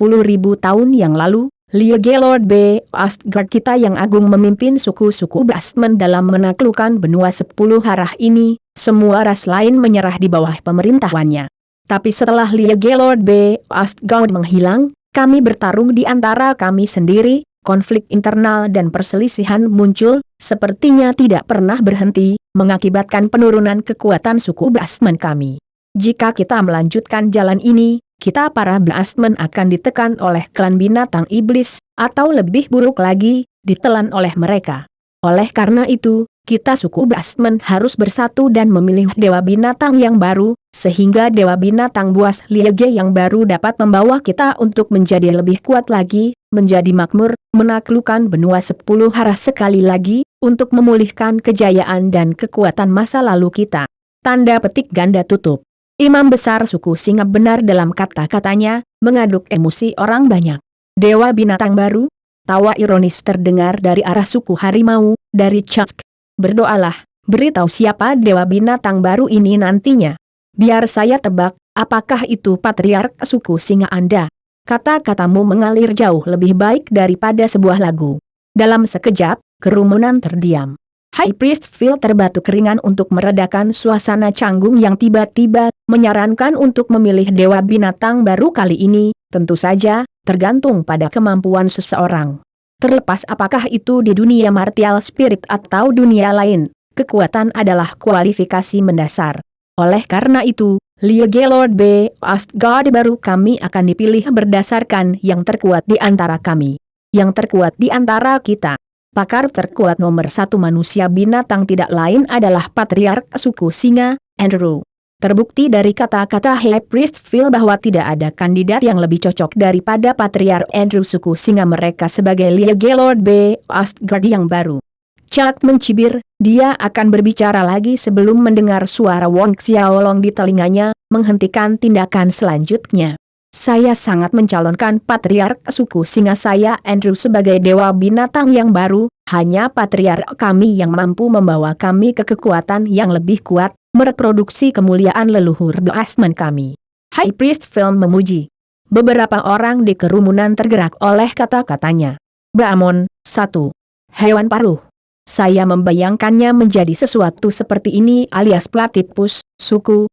tahun yang lalu, Liege Lord B. Astgard kita yang agung memimpin suku-suku Basman dalam menaklukkan benua 10 arah ini, semua ras lain menyerah di bawah pemerintahannya. Tapi setelah Liege Lord B. Astgard menghilang, kami bertarung di antara kami sendiri, konflik internal dan perselisihan muncul, sepertinya tidak pernah berhenti, mengakibatkan penurunan kekuatan suku Basman kami. Jika kita melanjutkan jalan ini, kita para Basman akan ditekan oleh klan binatang iblis, atau lebih buruk lagi, ditelan oleh mereka. Oleh karena itu, kita suku Basman harus bersatu dan memilih dewa binatang yang baru, sehingga dewa binatang buas Liege yang baru dapat membawa kita untuk menjadi lebih kuat lagi, menjadi makmur, menaklukkan benua 10 arah sekali lagi, untuk memulihkan kejayaan dan kekuatan masa lalu kita. Tanda petik ganda tutup. Imam besar suku Singa benar dalam kata-katanya, mengaduk emosi orang banyak. Dewa binatang baru? Tawa ironis terdengar dari arah suku harimau, dari Chuck. Berdoalah, beritahu siapa dewa binatang baru ini nantinya. Biar saya tebak, apakah itu patriark suku Singa Anda? Kata-katamu mengalir jauh lebih baik daripada sebuah lagu. Dalam sekejap, kerumunan terdiam. High Priest Phil terbatuk ringan untuk meredakan suasana canggung yang tiba-tiba, menyarankan untuk memilih dewa binatang baru kali ini, tentu saja, tergantung pada kemampuan seseorang. Terlepas apakah itu di dunia martial spirit atau dunia lain, kekuatan adalah kualifikasi mendasar. Oleh karena itu, Liege Lord B. Astgard baru kami akan dipilih berdasarkan yang terkuat di antara kami. Yang terkuat di antara kita. Pakar terkuat nomor 1 manusia binatang tidak lain adalah patriark suku Singa, Andrew. Terbukti dari kata-kata High Priest Phil bahwa tidak ada kandidat yang lebih cocok daripada patriark Andrew suku Singa mereka sebagai Liege Lord B. Astgard yang baru. Chuck mencibir, dia akan berbicara lagi sebelum mendengar suara Wong Xiaolong di telinganya, menghentikan tindakan selanjutnya. Saya sangat mencalonkan patriark suku Singa saya Andrew sebagai dewa binatang yang baru, hanya patriark kami yang mampu membawa kami ke kekuatan yang lebih kuat, mereproduksi kemuliaan leluhur Basman kami. High Priest Phil memuji. Beberapa orang di kerumunan tergerak oleh kata-katanya. Ba'amon, 1. Hewan paruh. Saya membayangkannya menjadi sesuatu seperti ini alias platypus, suku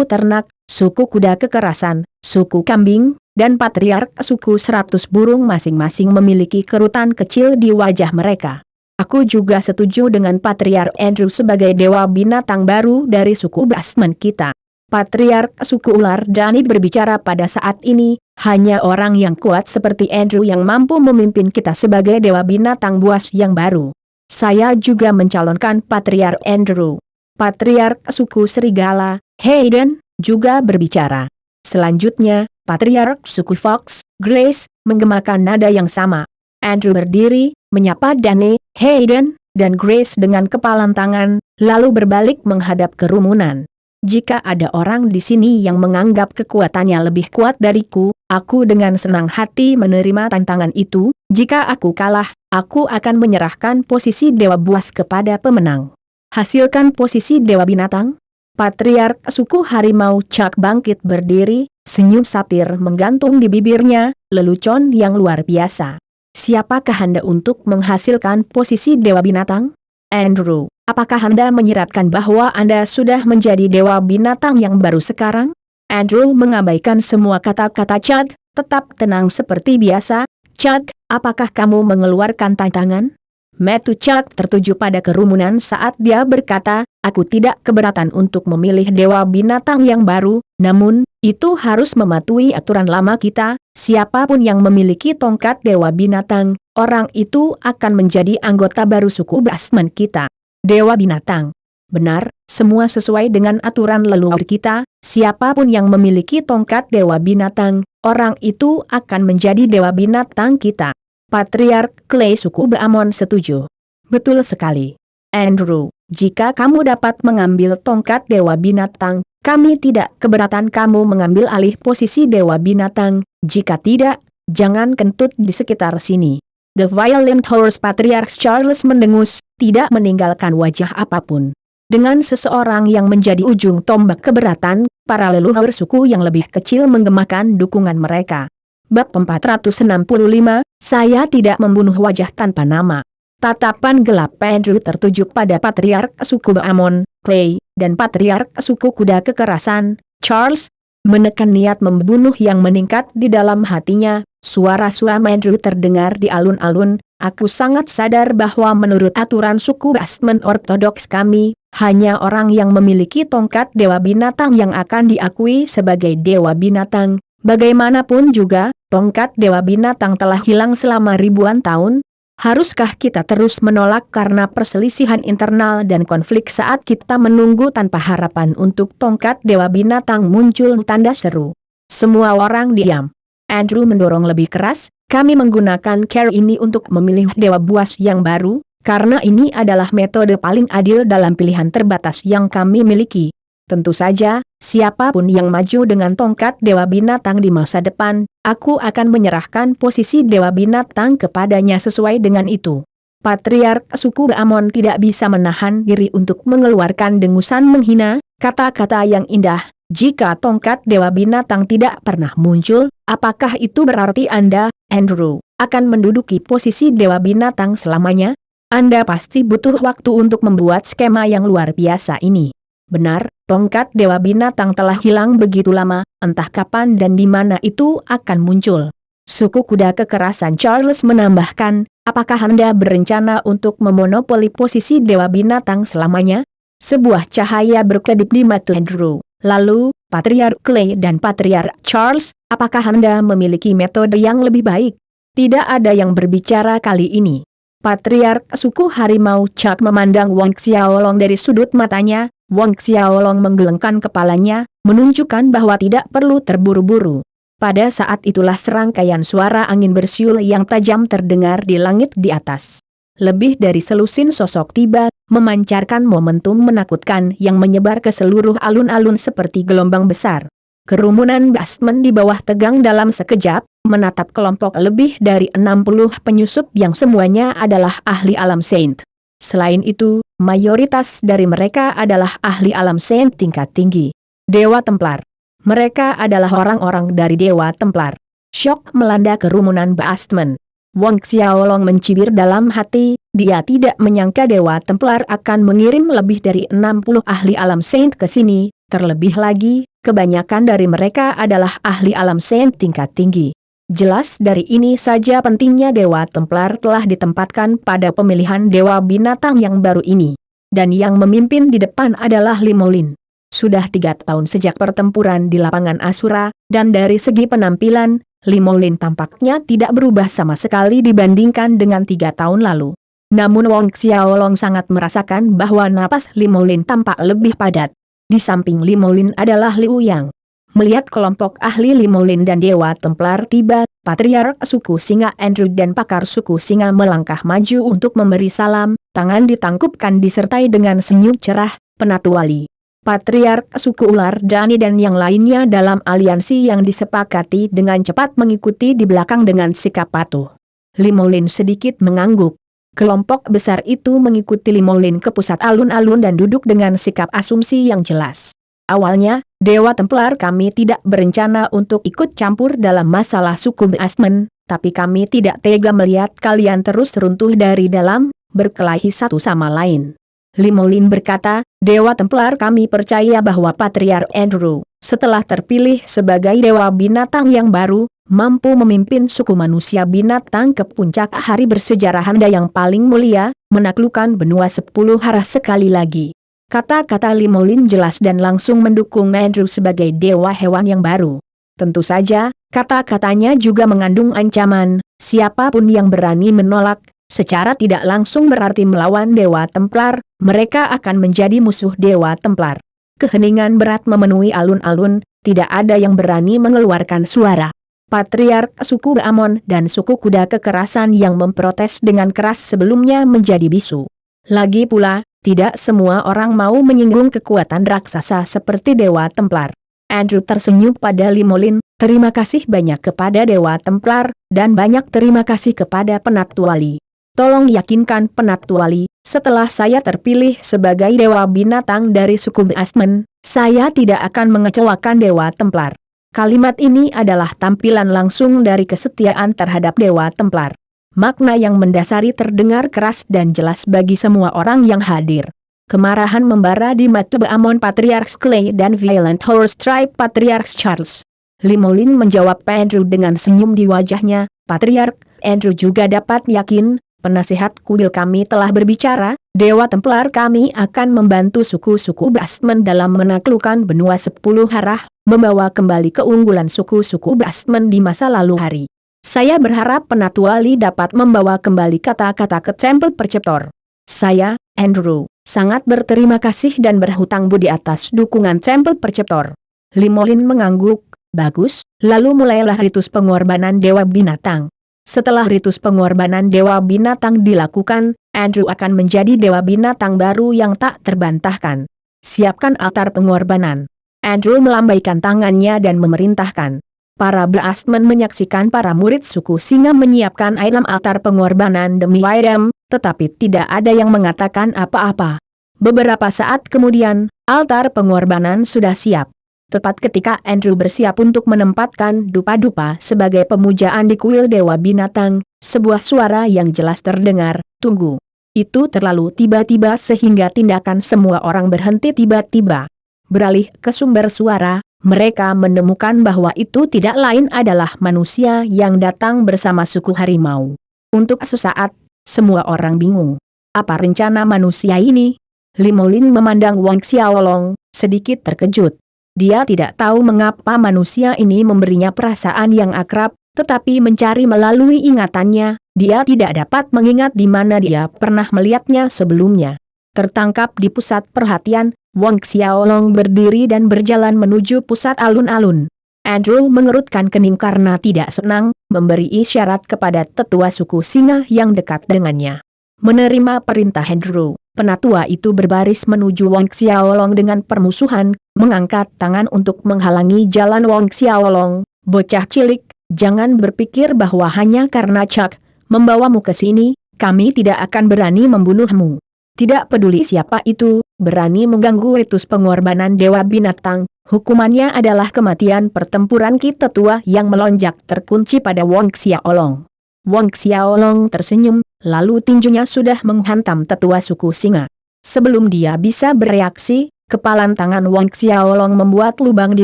ternak, suku kuda kekerasan, suku kambing, dan patriark suku 100 burung masing-masing memiliki kerutan kecil di wajah mereka. Aku juga setuju dengan patriark Andrew sebagai dewa binatang baru dari suku Basman kita. Patriark suku ular Dani berbicara pada saat ini, hanya orang yang kuat seperti Andrew yang mampu memimpin kita sebagai dewa binatang buas yang baru. Saya juga mencalonkan patriark Andrew. Patriark suku serigala, Hayden, juga berbicara. Selanjutnya, patriark suku Fox, Grace, menggemakan nada yang sama. Andrew berdiri, menyapa Dane, Hayden, dan Grace dengan kepalan tangan, lalu berbalik menghadap kerumunan. Jika ada orang di sini yang menganggap kekuatannya lebih kuat dariku, aku dengan senang hati menerima tantangan itu. Jika aku kalah, aku akan menyerahkan posisi dewa buas kepada pemenang. Hasilkan posisi dewa binatang? Patriark suku harimau Chuck bangkit berdiri, senyum satir menggantung di bibirnya, lelucon yang luar biasa. Siapakah Anda untuk menghasilkan posisi dewa binatang? Andrew, apakah Anda menyiratkan bahwa Anda sudah menjadi dewa binatang yang baru sekarang? Andrew mengabaikan semua kata-kata Chuck, tetap tenang seperti biasa. Chuck, apakah kamu mengeluarkan tantangan? Mata Chuck tertuju pada kerumunan saat dia berkata, aku tidak keberatan untuk memilih dewa binatang yang baru, namun, itu harus mematuhi aturan lama kita, siapapun yang memiliki tongkat dewa binatang, orang itu akan menjadi anggota baru suku Basman kita. Dewa binatang. Benar, semua sesuai dengan aturan leluhur kita, siapapun yang memiliki tongkat dewa binatang, orang itu akan menjadi dewa binatang kita. Patriark Clay suku Beamon setuju. Betul sekali. Andrew, jika kamu dapat mengambil tongkat Dewa Binatang, kami tidak keberatan kamu mengambil alih posisi Dewa Binatang. Jika tidak, jangan kentut di sekitar sini. The Violent Horse Patriarch Charles mendengus, tidak meninggalkan wajah apapun. Dengan seseorang yang menjadi ujung tombak keberatan, para leluhur suku yang lebih kecil menggemakan dukungan mereka. Bab 465, saya tidak membunuh wajah tanpa nama. Tatapan gelap Andrew tertuju pada Patriark suku Beamon, Clay, dan Patriark suku Kuda Kekerasan, Charles. Menekan niat membunuh yang meningkat di dalam hatinya, suara suam Andrew terdengar di alun-alun. Aku sangat sadar bahwa menurut aturan suku Basman Ortodoks kami, hanya orang yang memiliki tongkat Dewa Binatang yang akan diakui sebagai Dewa Binatang. Bagaimanapun juga, tongkat Dewa Binatang telah hilang selama ribuan tahun. Haruskah kita terus menolak karena perselisihan internal dan konflik saat kita menunggu tanpa harapan untuk tongkat Dewa Binatang muncul? Tanda seru. Semua orang diam. Andrew mendorong lebih keras, kami menggunakan cara ini untuk memilih Dewa Buas yang baru, karena ini adalah metode paling adil dalam pilihan terbatas yang kami miliki. Tentu saja, siapapun yang maju dengan tongkat Dewa Binatang di masa depan, aku akan menyerahkan posisi Dewa Binatang kepadanya sesuai dengan itu. Patriark suku Beamon tidak bisa menahan diri untuk mengeluarkan dengusan menghina, kata-kata yang indah. Jika tongkat Dewa Binatang tidak pernah muncul, apakah itu berarti Anda, Andrew, akan menduduki posisi Dewa Binatang selamanya? Anda pasti butuh waktu untuk membuat skema yang luar biasa ini. Benar, tongkat Dewa Binatang telah hilang begitu lama, entah kapan dan di mana itu akan muncul. Suku Kuda Kekerasan Charles menambahkan, apakah Anda berencana untuk memonopoli posisi Dewa Binatang selamanya? Sebuah cahaya berkedip di mata Andrew. Lalu, Patriark Clay dan Patriark Charles, apakah Anda memiliki metode yang lebih baik? Tidak ada yang berbicara kali ini. Patriark suku Harimau Chuck memandang Wang Xiaolong dari sudut matanya. Wang Xiaolong menggelengkan kepalanya, menunjukkan bahwa tidak perlu terburu-buru. Pada saat itulah serangkaian suara angin bersiul yang tajam terdengar di langit di atas. Lebih dari selusin sosok tiba, memancarkan momentum menakutkan yang menyebar ke seluruh alun-alun seperti gelombang besar. Kerumunan Basman di bawah tegang dalam sekejap, menatap kelompok lebih dari 60 penyusup yang semuanya adalah ahli alam Saint. Selain itu, mayoritas dari mereka adalah ahli alam Saint tingkat tinggi. Dewa Templar. Mereka adalah orang-orang dari Dewa Templar. Syok melanda kerumunan Basman. Wang Xiaolong mencibir dalam hati, dia tidak menyangka Dewa Templar akan mengirim lebih dari 60 ahli alam Saint ke sini, terlebih lagi, kebanyakan dari mereka adalah ahli alam Saint tingkat tinggi. Jelas dari ini saja pentingnya Dewa Templar telah ditempatkan pada pemilihan Dewa Binatang yang baru ini. Dan yang memimpin di depan adalah Limolin. Sudah 3 tahun sejak pertempuran di lapangan Asura, dan dari segi penampilan, Limolin tampaknya tidak berubah sama sekali dibandingkan dengan 3 tahun lalu. Namun Wang Xiaolong sangat merasakan bahwa napas Limolin tampak lebih padat. Di samping Limolin adalah Liu Yang. Melihat kelompok ahli Limolin dan Dewa Templar tiba, Patriark suku Singa Andrew dan pakar suku Singa melangkah maju untuk memberi salam, tangan ditangkupkan disertai dengan senyum cerah, Penatu Wali. Patriark suku Ular Dani dan yang lainnya dalam aliansi yang disepakati dengan cepat mengikuti di belakang dengan sikap patuh. Limolin sedikit mengangguk. Kelompok besar itu mengikuti Limolin ke pusat alun-alun dan duduk dengan sikap asumsi yang jelas. Awalnya, Dewa Templar kami tidak berencana untuk ikut campur dalam masalah suku Basman, tapi kami tidak tega melihat kalian terus runtuh dari dalam, berkelahi satu sama lain. Limolin berkata, Dewa Templar kami percaya bahwa Patriark Andrew, setelah terpilih sebagai Dewa Binatang yang baru, mampu memimpin suku manusia binatang ke puncak hari bersejarah Anda yang paling mulia, menaklukkan benua 10 hara sekali lagi. Kata-kata Limolin jelas dan langsung mendukung Andrew sebagai dewa hewan yang baru. Tentu saja, kata-katanya juga mengandung ancaman, siapapun yang berani menolak, secara tidak langsung berarti melawan Dewa Templar, mereka akan menjadi musuh Dewa Templar. Keheningan berat memenuhi alun-alun, tidak ada yang berani mengeluarkan suara. patriark suku Beamon dan suku kuda kekerasan yang memprotes dengan keras sebelumnya menjadi bisu. Lagi pula, tidak semua orang mau menyinggung kekuatan raksasa seperti Dewa Templar. Andrew tersenyum pada Limolin, terima kasih banyak kepada Dewa Templar, dan banyak terima kasih kepada Penatuali. Tolong yakinkan Penatuali, setelah saya terpilih sebagai Dewa Binatang dari suku Beastmen, saya tidak akan mengecewakan Dewa Templar. Kalimat ini adalah tampilan langsung dari kesetiaan terhadap Dewa Templar. Makna yang mendasari terdengar keras dan jelas bagi semua orang yang hadir. Kemarahan membara di mata Beamon Patriarch Clay dan Violent Horse Tribe Patriarch Charles. Limolin menjawab Andrew dengan senyum di wajahnya, Patriarch, Andrew juga dapat yakin, penasihat kuil kami telah berbicara, Dewa Templar kami akan membantu suku-suku Beastmen dalam menaklukkan benua 10 arah, membawa kembali keunggulan suku-suku Beastmen di masa lalu hari. Saya berharap Penatuali dapat membawa kembali kata-kata ke Temple Perceptor. Saya, Andrew, sangat berterima kasih dan berhutang budi atas dukungan Temple Perceptor. Limolin mengangguk, bagus, lalu mulailah ritus pengorbanan Dewa Binatang. Setelah ritus pengorbanan Dewa Binatang dilakukan, Andrew akan menjadi Dewa Binatang baru yang tak terbantahkan. Siapkan altar pengorbanan. Andrew melambaikan tangannya dan memerintahkan. Para Beastmen menyaksikan para murid suku Singa menyiapkan item altar pengorbanan demi item, tetapi tidak ada yang mengatakan apa-apa. Beberapa saat kemudian, altar pengorbanan sudah siap. Tepat ketika Andrew bersiap untuk menempatkan dupa-dupa sebagai pemujaan di kuil Dewa Binatang, sebuah suara yang jelas terdengar, tunggu. Itu terlalu tiba-tiba sehingga tindakan semua orang berhenti tiba-tiba. Beralih ke sumber suara, mereka menemukan bahwa itu tidak lain adalah manusia yang datang bersama suku harimau. Untuk sesaat, semua orang bingung. Apa rencana manusia ini? Limolin memandang Wang Xiaolong, sedikit terkejut. Dia tidak tahu mengapa manusia ini memberinya perasaan yang akrab, tetapi mencari melalui ingatannya, dia tidak dapat mengingat di mana dia pernah melihatnya sebelumnya. Tertangkap di pusat perhatian, Wang Xiaolong berdiri dan berjalan menuju pusat alun-alun. Andrew mengerutkan kening karena tidak senang, memberi isyarat kepada tetua suku Singa yang dekat dengannya. Menerima perintah Andrew, penatua itu berbaris menuju Wang Xiaolong dengan permusuhan, mengangkat tangan untuk menghalangi jalan Wang Xiaolong. Bocah cilik, jangan berpikir bahwa hanya karena Chuck membawamu ke sini, kami tidak akan berani membunuhmu. Tidak peduli siapa itu, berani mengganggu ritus pengorbanan Dewa Binatang, hukumannya adalah kematian. Pertempuran kita tua yang melonjak terkunci pada Wang Xiaolong. Wang Xiaolong tersenyum, lalu tinjunya sudah menghantam tetua suku Singa. Sebelum dia bisa bereaksi, kepalan tangan Wang Xiaolong membuat lubang di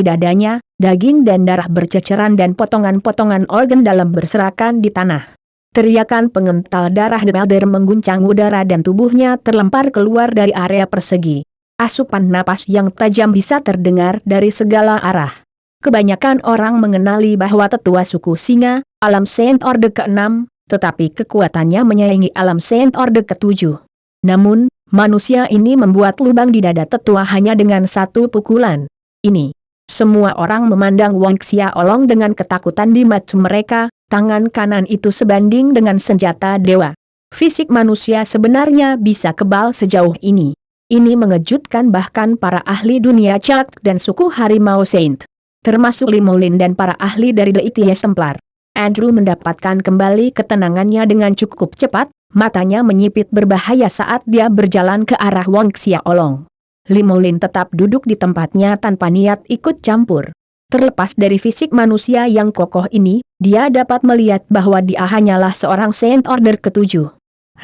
dadanya, daging dan darah berceceran dan potongan-potongan organ dalam berserakan di tanah. Teriakan pengental darah Debalder mengguncang udara dan tubuhnya terlempar keluar dari area persegi. Asupan napas yang tajam bisa terdengar dari segala arah. Kebanyakan orang mengenali bahwa tetua suku Singa, alam Saint Orde ke-6, tetapi kekuatannya menyaingi alam Saint Orde ke-7. Namun, manusia ini membuat lubang di dada tetua hanya dengan satu pukulan. Ini. Semua orang memandang Wang Xiaolong dengan ketakutan di mata mereka. Tangan kanan itu sebanding dengan senjata dewa. Fisik manusia sebenarnya bisa kebal sejauh ini. Ini mengejutkan bahkan para ahli dunia Chuck dan suku harimau Saint. Termasuk Limolin dan para ahli dari The ETS Templar. Andrew mendapatkan kembali ketenangannya dengan cukup cepat, matanya menyipit berbahaya saat dia berjalan ke arah Wang Xiaolong. Limolin tetap duduk di tempatnya tanpa niat ikut campur. Terlepas dari fisik manusia yang kokoh ini, dia dapat melihat bahwa dia hanyalah seorang Saint Order ke-7.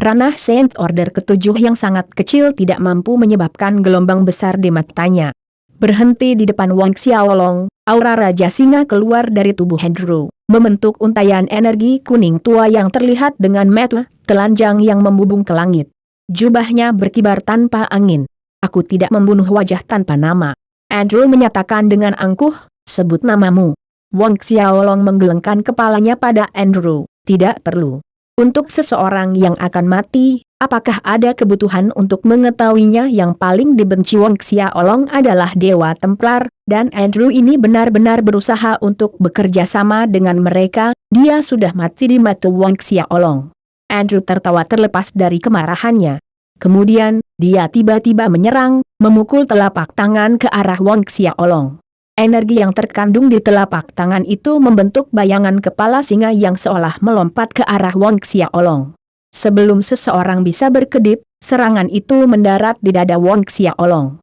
Ranah Saint Order ke-7 yang sangat kecil tidak mampu menyebabkan gelombang besar di matanya. Berhenti di depan Wang Xiaolong, aura Raja Singa keluar dari tubuh Andrew, membentuk untaian energi kuning tua yang terlihat dengan mata telanjang yang membubung ke langit. Jubahnya berkibar tanpa angin. Aku tidak membunuh wajah tanpa nama. Andrew menyatakan dengan angkuh, sebut namamu. Wang Xiaolong menggelengkan kepalanya pada Andrew, tidak perlu. Untuk seseorang yang akan mati, apakah ada kebutuhan untuk mengetahuinya? Yang paling dibenci Wang Xiaolong adalah Dewa Templar, dan Andrew ini benar-benar berusaha untuk bekerja sama dengan mereka. Dia sudah mati di mata Wang Xiaolong. Andrew tertawa terlepas dari kemarahannya. Kemudian, dia tiba-tiba menyerang, memukul telapak tangan ke arah Wang Xiaolong. Energi yang terkandung di telapak tangan itu membentuk bayangan kepala singa yang seolah melompat ke arah Wang Xiaolong. Sebelum seseorang bisa berkedip, serangan itu mendarat di dada Wang Xiaolong.